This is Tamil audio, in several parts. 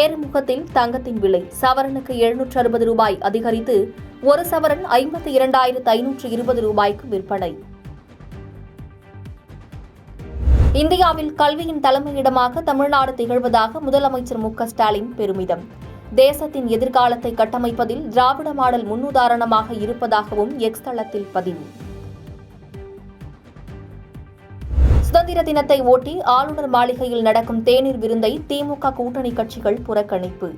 ஏறுமுகத்தில் தங்கத்தின் விலை சவரனுக்கு 760 ரூபாய் அதிகரித்து ஒரு சவரன் 52,520 ரூபாய்க்கு விற்பனை. இந்தியாவில் கல்வியின் தலைமையிடமாக தமிழ்நாடு திகழ்வதாக முதலமைச்சர் மு.க.ஸ்டாலின் பெருமிதம். தேசத்தின் எதிர்காலத்தை கட்டமைப்பதில் திராவிட மாடல் முன்னுதாரணமாக இருப்பதாகவும் எக்ஸ் தளத்தில் பதிவு. சுதந்திர தினத்தை ஒட்டி ஆளுநர் மாளிகையில் நடக்கும் தேநீர் விருந்தை திமுக கூட்டணி கட்சிகள் புறக்கணிப்பு.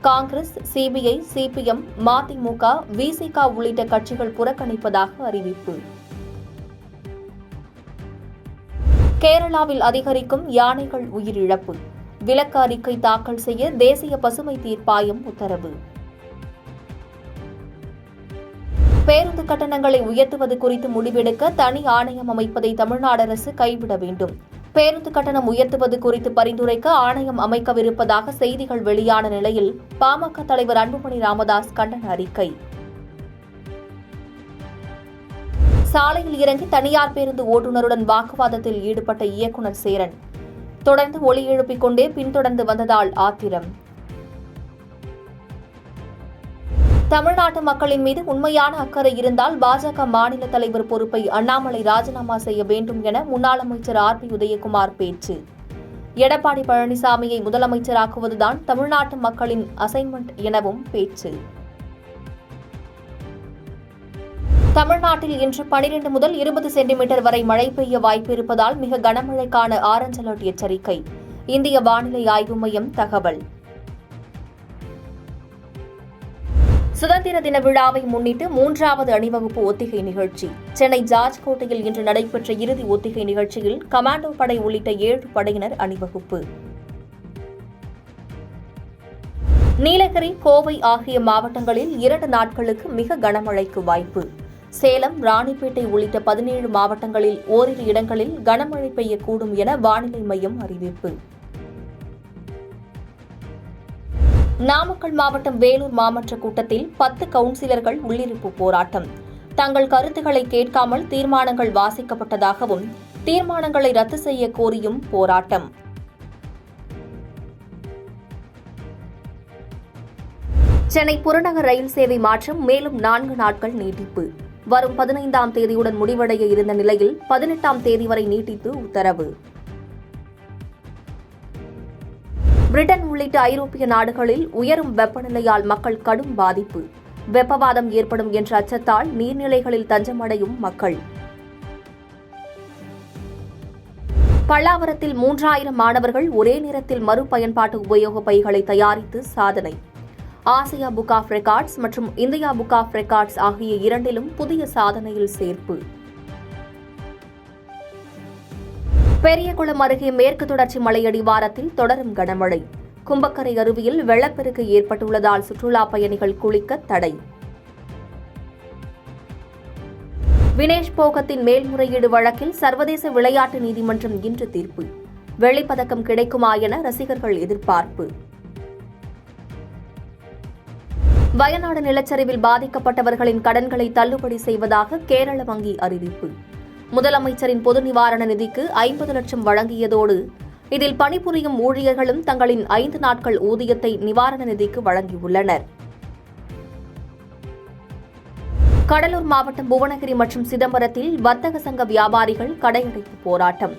காங்கிரஸ், சிபிஐ, சிபிஎம், மதிமுக, விசிக உள்ளிட்ட கட்சிகள் புறக்கணிப்பதாக அறிவிப்பு. கேரளாவில் அதிகரிக்கும் யானைகள் உயிரிழப்பு. விலக்கு அறிக்கை தாக்கல் செய்ய தேசிய பசுமை தீர்ப்பாயம் உத்தரவு. பேருந்து கட்டணங்களை உயர்த்துவது குறித்து முடிவெடுக்க தனி ஆணையம் அமைப்பதை தமிழ்நாடு அரசு கைவிட வேண்டும். பேருந்து கட்டணம் உயர்த்துவது குறித்து பரிந்துரைக்க ஆணையம் அமைக்கவிருப்பதாக செய்திகள் வெளியான நிலையில் பாமக தலைவர் அன்புமணி ராமதாஸ் கண்டன அறிக்கை. சாலையில் இறங்கி தனியார் பேருந்து ஓட்டுநருடன் வாக்குவாதத்தில் ஈடுபட்ட இயக்குநர் சேரன் தொடர்ந்து ஒலி எழுப்பிக் கொண்டே பின்தொடர்ந்து வந்ததால் ஆத்திரம். தமிழ்நாட்டு மக்களின் மீது உண்மையான அக்கறை இருந்தால் பாஜக மாநில தலைவர் பொறுப்பை அண்ணாமலை ராஜினாமா செய்ய வேண்டும் என முன்னாள் அமைச்சர் ஆர்.பி. உதயகுமார் பேச்சு. எடப்பாடி பழனிசாமியை முதலமைச்சராக்குவதுதான் தமிழ்நாட்டு மக்களின் அசைன்மெண்ட் எனவும் பேச்சு. தமிழ்நாட்டில் இன்று 12 முதல் 20 சென்டிமீட்டர் வரை மழை பெய்ய வாய்ப்பு இருப்பதால் மிக கனமழைக்கான ஆரஞ்ச் அலர்ட் எச்சரிக்கை. இந்திய வானிலை ஆய்வு மையம் தகவல். சுதந்திர தின விழாவை முன்னிட்டு 3வது அணிவகுப்பு ஒத்திகை நிகழ்ச்சி. சென்னை ஜார்ஜ் கோட்டையில் இன்று நடைபெற்ற இறுதி ஒத்திகை நிகழ்ச்சியில் கமாண்டோ படை உள்ளிட்ட 7 படையினர் அணிவகுப்பு. நீலகிரி, கோவை ஆகிய மாவட்டங்களில் 2 நாட்களுக்கு மிக கனமழைக்கு வாய்ப்பு. சேலம், ராணிப்பேட்டை உள்ளிட்ட 17 மாவட்டங்களில் ஓரிரு இடங்களில் கனமழை பெய்யக்கூடும் என வானிலை மையம் அறிவிப்பு. நாமக்கல் மாவட்டம் வேலூர் மாமன்ற கூட்டத்தில் 10 கவுன்சிலர்கள் உள்ளிருப்பு போராட்டம். தங்கள் கருத்துக்களை கேட்காமல் தீர்மானங்கள் வாசிக்கப்பட்டதாகவும் தீர்மானங்களை ரத்து செய்ய கோரியும் போராட்டம். சென்னை புறநகர் ரயில் சேவை மாற்றம் மேலும் 4 நாட்கள் நீட்டிப்பு. வரும் 15ஆம் தேதியுடன் முடிவடைய இருந்த நிலையில் 18ஆம் தேதி வரை நீட்டித்து உத்தரவு. பிரிட்டன் உள்ளிட்ட ஐரோப்பிய நாடுகளில் உயரும் வெப்பநிலையால் மக்கள் கடும் பாதிப்பு. வெப்பவாதம் ஏற்படும் என்ற அச்சத்தால் நீர்நிலைகளில் தஞ்சமடையும் மக்கள். பல்லாவரத்தில் 3000 மாணவர்கள் ஒரே நேரத்தில் மறுபயன்பாட்டு உபயோக பைகளை தயாரித்து சாதனை. ஆசியா புக் ஆஃப் ரெக்கார்ட்ஸ் மற்றும் இந்தியா புக் ஆஃப் ரெக்கார்ட்ஸ் ஆகிய இரண்டிலும் புதிய சாதனையில் சேர்ப்பு. பெரியகுளம் அருகே மேற்கு தொடர்ச்சி மலையடிவாரத்தில் தொடரும் கனமழை. கும்பக்கரை அருவியில் வெள்ளப்பெருக்கு ஏற்பட்டுள்ளதால் சுற்றுலாப் பயணிகள் குளிக்க தடை. வினேஷ் போகத்தின் மேல்முறையீடு வழக்கில் சர்வதேச விளையாட்டு நீதிமன்றம் இன்று தீர்ப்பு. வெள்ளிப்பதக்கம் கிடைக்குமா என ரசிகர்கள் எதிர்பார்ப்பு. வயநாடு நிலச்சரிவில் பாதிக்கப்பட்டவர்களின் கடன்களை தள்ளுபடி செய்வதாக கேரள வங்கி அறிவிப்பு. முதலமைச்சரின் பொது நிவாரண நிதிக்கு 50 லட்சம் வழங்கியதோடு இதில் பணிபுரியும் ஊழியர்களும் தங்களின் 5 நாட்கள் ஊதியத்தை நிவாரண நிதிக்கு வழங்கியுள்ளனர். கடலூர் மாவட்டம் புவனகிரி மற்றும் சிதம்பரத்தில் வர்த்தக சங்க வியாபாரிகள் கடையடைப்பு போராட்டம்.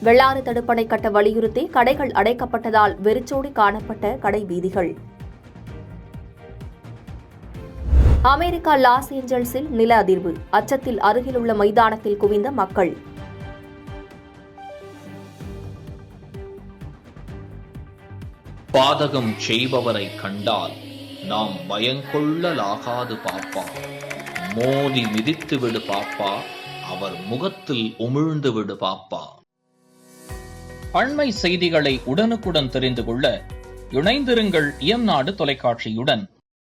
வெள்ளாறு தடுப்பணை கட்ட வலியுறுத்தி கடைகள் அடைக்கப்பட்டதால் வெறிச்சோடி காணப்பட்ட கடை வீதிகள். அமெரிக்கா லாஸ் ஏஞ்சல்ஸில் நில அதிர்வு. அச்சத்தில் அருகிலுள்ள மைதானத்தில் குவிந்த மக்கள். பாதகம் செய்பவரை கண்டால் நாம் பயங்கொள்ளலாகாது பாப்பா. மோதி மிதித்து விடு பாப்பா, அவர் முகத்தில் உமிழ்ந்து விடு பாப்பா. அண்மை செய்திகளை உடனுக்குடன் தெரிந்து கொள்ள இணைந்திருங்கள் இயம்நாடு தொலைக்காட்சியுடன்.